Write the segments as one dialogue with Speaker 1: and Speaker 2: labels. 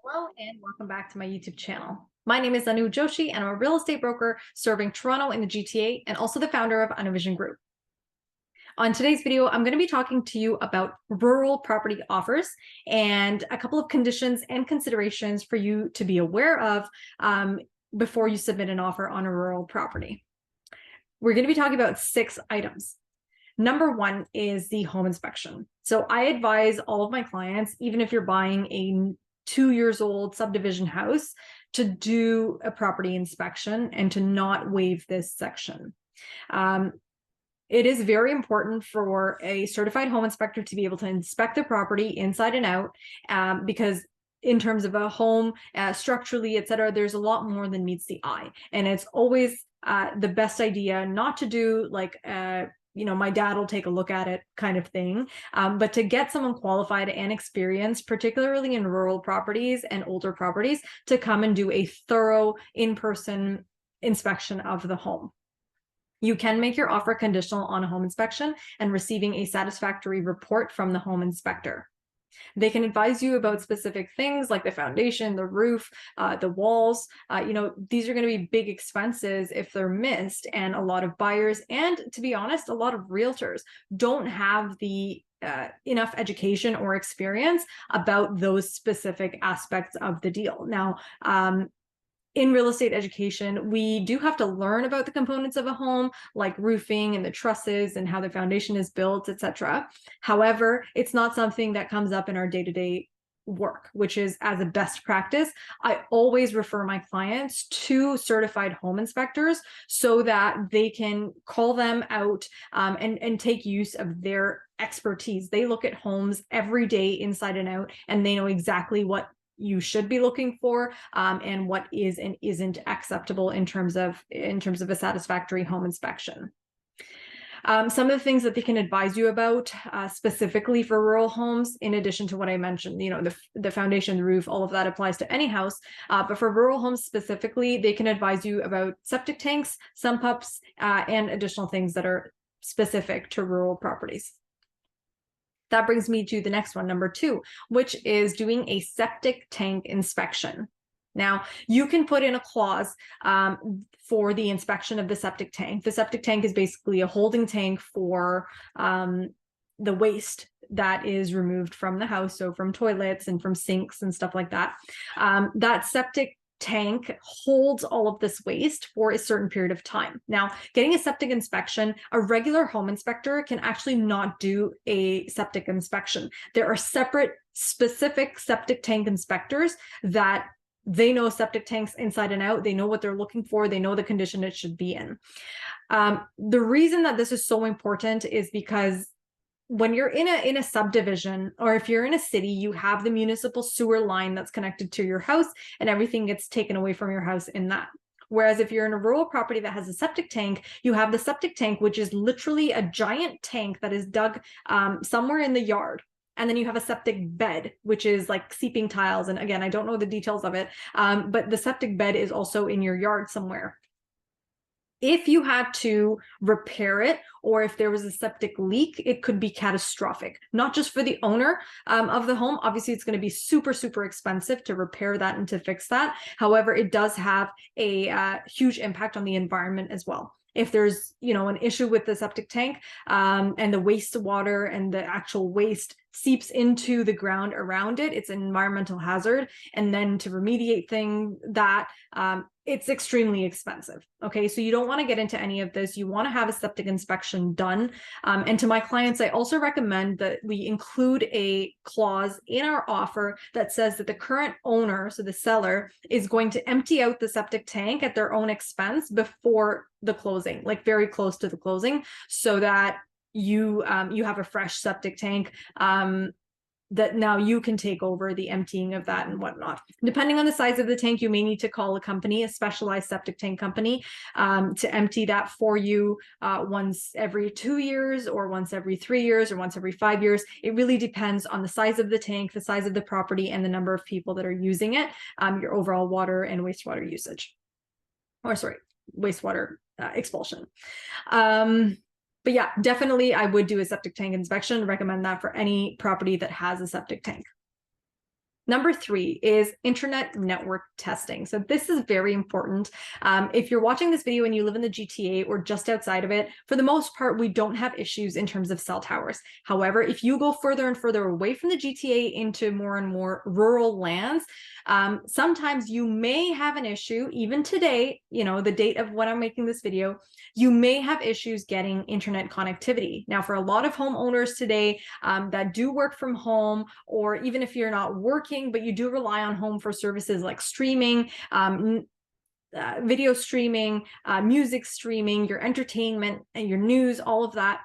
Speaker 1: Hello and welcome back to my YouTube channel. My name is Anu Joshi and I'm a real estate broker serving Toronto and the GTA and also the founder of Anuvision Group. On today's video, I'm going to be talking to you about rural property offers and a couple of conditions and considerations for you to be aware of before you submit an offer on a rural property. We're going to be talking about 6 items. Number 1 is the home inspection. So I advise all of my clients, even if you're buying a 2-year-old subdivision house, to do a property inspection and to not waive this section. It is very important for a certified home inspector to be able to inspect the property inside and out, because in terms of a home, structurally, etc., there's a lot more than meets the eye. And it's always the best idea not to do like my dad will take a look at it kind of thing, but to get someone qualified and experienced, particularly in rural properties and older properties, to come and do a thorough in-person inspection of the home. You can make your offer conditional on a home inspection and receiving a satisfactory report from the home inspector. They can advise you about specific things like the foundation, the roof, the walls. These are going to be big expenses if they're missed, and a lot of buyers, and to be honest, a lot of realtors don't have the enough education or experience about those specific aspects of the deal. Now, in real estate education, we do have to learn about the components of a home, like roofing and the trusses and how the foundation is built, etc. However, it's not something that comes up in our day-to-day work, which is, as a best practice, I always refer my clients to certified home inspectors so that they can call them out and take use of their expertise. They look at homes every day inside and out, and they know exactly what you should be looking for, and what is and isn't acceptable in terms of a satisfactory home inspection. Some of the things that they can advise you about specifically for rural homes, in addition to what I mentioned, the foundation, the roof, all of that applies to any house. But for rural homes specifically, they can advise you about septic tanks, sump pumps, and additional things that are specific to rural properties. That brings me to the next one, number 2, which is doing a septic tank inspection. Now, you can put in a clause for the inspection of the septic tank. The septic tank is basically a holding tank for the waste that is removed from the house, so from toilets and from sinks and stuff like that. That septic tank holds all of this waste for a certain period of time. Now, getting a septic inspection, a regular home inspector can actually not do a septic inspection. There are separate, specific septic tank inspectors that they know septic tanks inside and out. They know what they're looking for. They know the condition it should be in. The reason that this is so important is because when you're in a subdivision, or if you're in a city, you have the municipal sewer line that's connected to your house, and everything gets taken away from your house in that. Whereas if you're in a rural property that has a septic tank, you have the septic tank, which is literally a giant tank that is dug somewhere in the yard. And then you have a septic bed, which is like seeping tiles. And again, I don't know the details of it, but the septic bed is also in your yard somewhere. If you had to repair it, or if there was a septic leak, it could be catastrophic, not just for the owner of the home. Obviously, it's going to be super, super expensive to repair that and to fix that. However, it does have a huge impact on the environment as well. If there's, an issue with the septic tank and the wastewater and the actual waste seeps into the ground around it, it's an environmental hazard. And then to remediate it's extremely expensive. Okay, so you don't want to get into any of this. You want to have a septic inspection done. And to my clients, I also recommend that we include a clause in our offer that says that the current owner, so the seller, is going to empty out the septic tank at their own expense before the closing, like very close to the closing, so that you have a fresh septic tank that now you can take over the emptying of that and whatnot. Depending on the size of the tank, you may need to call a company, a specialized septic tank company, to empty that for you once every 2 years, or once every 3 years, or once every 5 years. It really depends on the size of the tank, the size of the property, and the number of people that are using it, your overall water and wastewater usage. Wastewater expulsion. But yeah, definitely I would do a septic tank inspection. Recommend that for any property that has a septic tank. Number 3 is internet network testing. So this is very important. If you're watching this video and you live in the GTA or just outside of it, for the most part, we don't have issues in terms of cell towers. However, if you go further and further away from the GTA into more and more rural lands, sometimes you may have an issue. Even today, the date of when I'm making this video, you may have issues getting internet connectivity. Now, for a lot of homeowners today that do work from home, or even if you're not working, but you do rely on home for services like streaming, video streaming, music streaming, your entertainment and your news, all of that,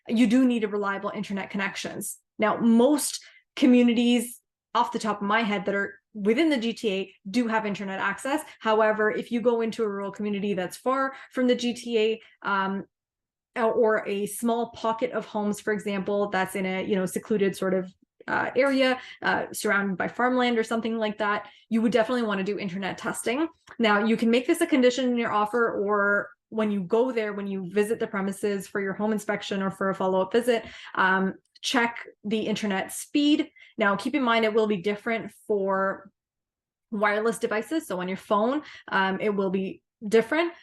Speaker 1: you do need a reliable internet connections. Now, most communities, off the top of my head, that are within the GTA do have internet access. However, if you go into a rural community that's far from the GTA, or a small pocket of homes, for example, that's in a secluded sort of area surrounded by farmland or something like that, you would definitely want to do internet testing. Now, you can make this a condition in your offer, or when you go there, when you visit the premises for your home inspection or for a follow-up visit, check the internet speed. Now, keep in mind, it will be different for wireless devices. So on your phone, it will be different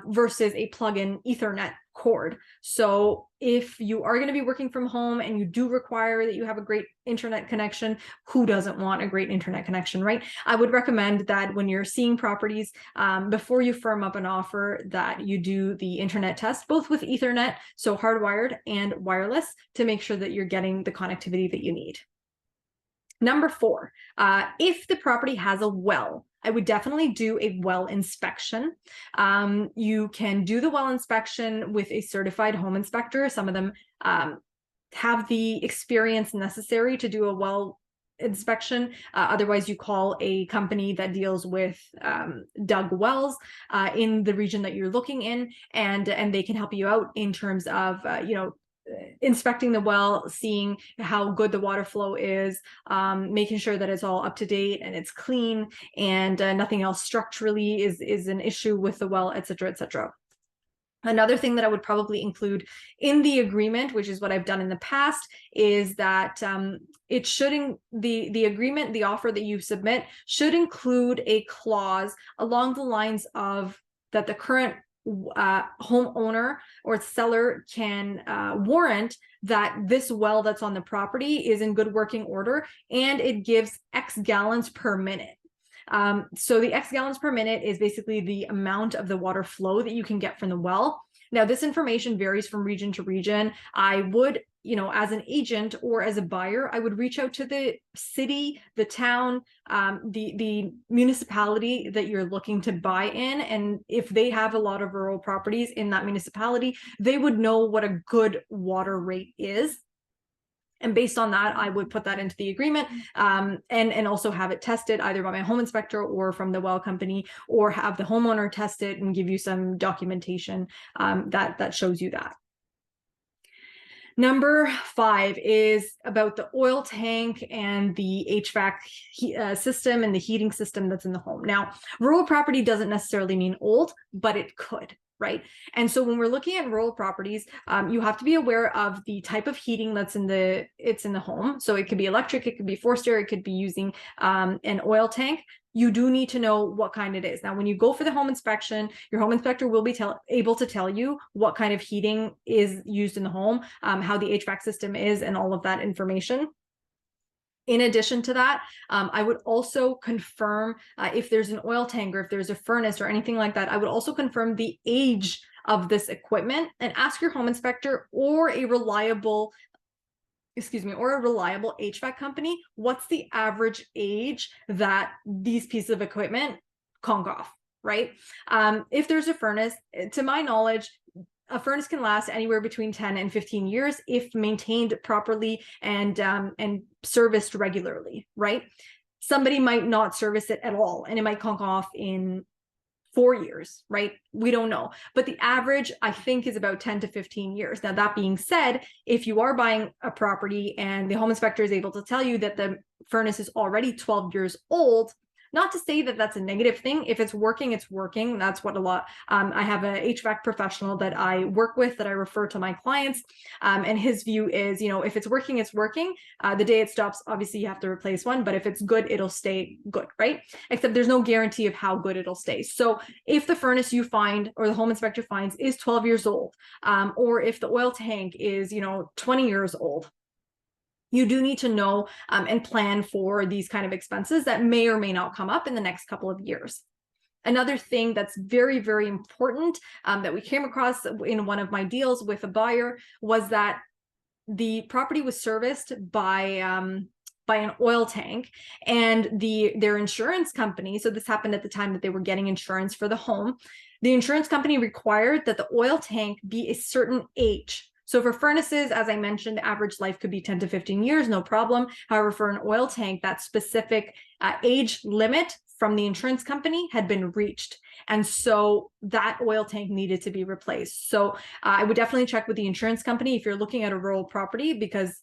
Speaker 1: versus a plug-in Ethernet cord. So if you are going to be working from home and you do require that you have a great internet connection, who doesn't want a great internet connection, right? I would recommend that when you're seeing properties, before you firm up an offer, that you do the internet test, both with Ethernet, so hardwired, and wireless, to make sure that you're getting the connectivity that you need. Number 4, if the property has a well, I would definitely do a well inspection. You can do the well inspection with a certified home inspector. Some of them have the experience necessary to do a well inspection. Otherwise, you call a company that deals with dug wells in the region that you're looking in, and they can help you out in terms of inspecting the well, seeing how good the water flow is, making sure that it's all up to date and it's clean, and nothing else structurally is an issue with the well, etc., etc. Another thing that I would probably include in the agreement, which is what I've done in the past, is that it should, the agreement, the offer that you submit should include a clause along the lines of that the current homeowner or seller can warrant that this well that's on the property is in good working order, and it gives X gallons per minute. So the X gallons per minute is basically the amount of the water flow that you can get from the well. Now, this information varies from region to region. I would, as an agent or as a buyer, I would reach out to the city, the town, the municipality that you're looking to buy in. And if they have a lot of rural properties in that municipality, they would know what a good water rate is. And based on that, I would put that into the agreement, and also have it tested either by my home inspector or from the well company, or have the homeowner test it and give you some documentation that shows you that. Number 5 is about the oil tank and the HVAC system and the heating system that's in the home. Now, rural property doesn't necessarily mean old, but it could. Right. And so when we're looking at rural properties, you have to be aware of the type of heating that's in the home. So it could be electric, it could be forced air, it could be using an oil tank. You do need to know what kind it is. Now, when you go for the home inspection, your home inspector will be able to tell you what kind of heating is used in the home, how the HVAC system is, and all of that information. In addition to that, I would also confirm if there's an oil tank or if there's a furnace or anything like that. I would also confirm the age of this equipment and ask your home inspector or a reliable HVAC company, what's the average age that these pieces of equipment conk off, right? If there's a furnace, to my knowledge, a furnace can last anywhere between 10 and 15 years if maintained properly and serviced regularly, right? Somebody might not service it at all, and it might conk off in 4 years, right? We don't know. But the average, I think, is about 10 to 15 years. Now, that being said, if you are buying a property and the home inspector is able to tell you that the furnace is already 12 years old, Not to say that that's a negative thing. If it's working, it's working. That's what a lot, I have a HVAC professional that I work with that I refer to my clients. And his view is, you know, if it's working, it's working. The day it stops, obviously you have to replace one, but if it's good, it'll stay good, right? Except there's no guarantee of how good it'll stay. So if the furnace you find or the home inspector finds is 12 years old, or if the oil tank is, you know, 20 years old, you do need to know and plan for these kind of expenses that may or may not come up in the next couple of years. Another thing that's very, very important that we came across in one of my deals with a buyer was that the property was serviced by an oil tank, and their insurance company, so this happened at the time that they were getting insurance for the home, the insurance company required that the oil tank be a certain age. So for furnaces, as I mentioned, average life could be 10 to 15 years, no problem. However, for an oil tank, that specific age limit from the insurance company had been reached. And so that oil tank needed to be replaced. So I would definitely check with the insurance company if you're looking at a rural property, because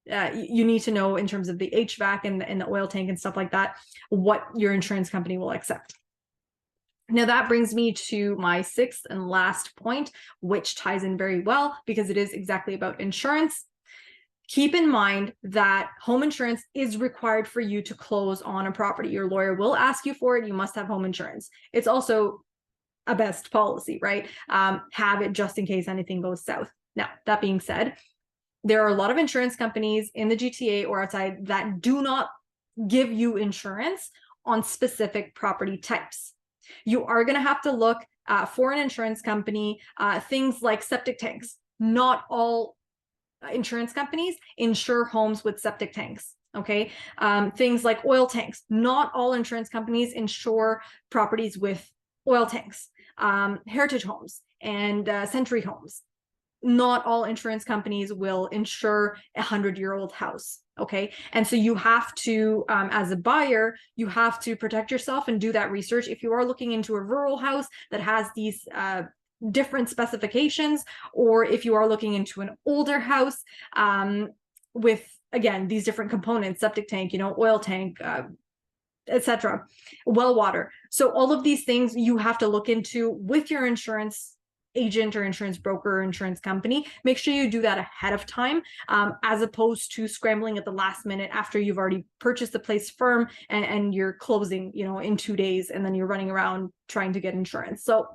Speaker 1: you need to know in terms of the HVAC and the oil tank and stuff like that, what your insurance company will accept. Now that brings me to my sixth and last point, which ties in very well because it is exactly about insurance. Keep in mind that home insurance is required for you to close on a property. Your lawyer will ask you for it. You must have home insurance. It's also a best policy, right? Have it just in case anything goes south. Now, that being said, there are a lot of insurance companies in the GTA or outside that do not give you insurance on specific property types. You are going to have to look for an insurance company, things like septic tanks. Not all insurance companies insure homes with septic tanks. Okay. Things like oil tanks. Not all insurance companies insure properties with oil tanks. Heritage homes and century homes. Not all insurance companies will insure a 100-year-old house. Okay. And so you have to, as a buyer, you have to protect yourself and do that research. If you are looking into a rural house that has these different specifications, or if you are looking into an older house with, again, these different components, septic tank, you know, oil tank, etc., well water. So all of these things you have to look into with your insurance agent or insurance broker or insurance company. Make sure you do that ahead of time, as opposed to scrambling at the last minute after you've already purchased the place firm and you're closing, you know, in 2 days, and then you're running around trying to get insurance. So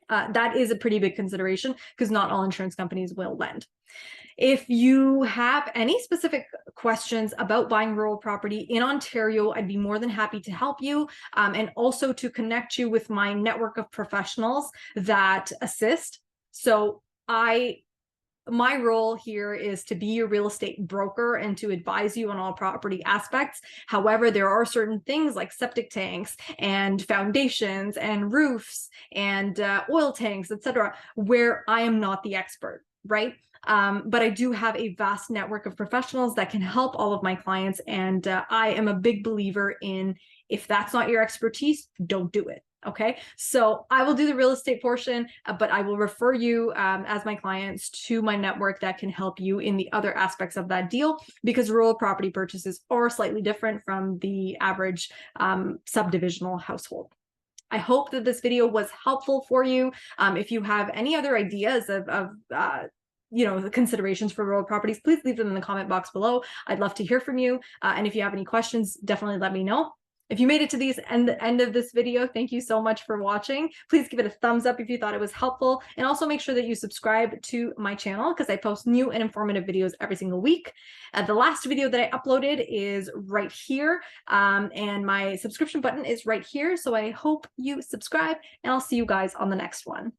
Speaker 1: that is a pretty big consideration because not all insurance companies will lend. If you have any specific questions about buying rural property in Ontario, I'd be more than happy to help you, and also to connect you with my network of professionals that assist. So my role here is to be your real estate broker and to advise you on all property aspects. However, there are certain things like septic tanks and foundations and roofs and oil tanks, etc., where I am not the expert, right? But I do have a vast network of professionals that can help all of my clients. And I am a big believer in, if that's not your expertise, don't do it. Okay, so I will do the real estate portion, but I will refer you as my clients to my network that can help you in the other aspects of that deal, because rural property purchases are slightly different from the average subdivisional household. I hope that this video was helpful for you. If you have any other ideas of you know, the considerations for rural properties, please leave them in the comment box below. I'd love to hear from you. And if you have any questions, definitely let me know. If you made it to the end of this video, thank you so much for watching. Please give it a thumbs up if you thought it was helpful. And also make sure that you subscribe to my channel because I post new and informative videos every single week. The last video that I uploaded is right here. And my subscription button is right here. So I hope you subscribe, and I'll see you guys on the next one.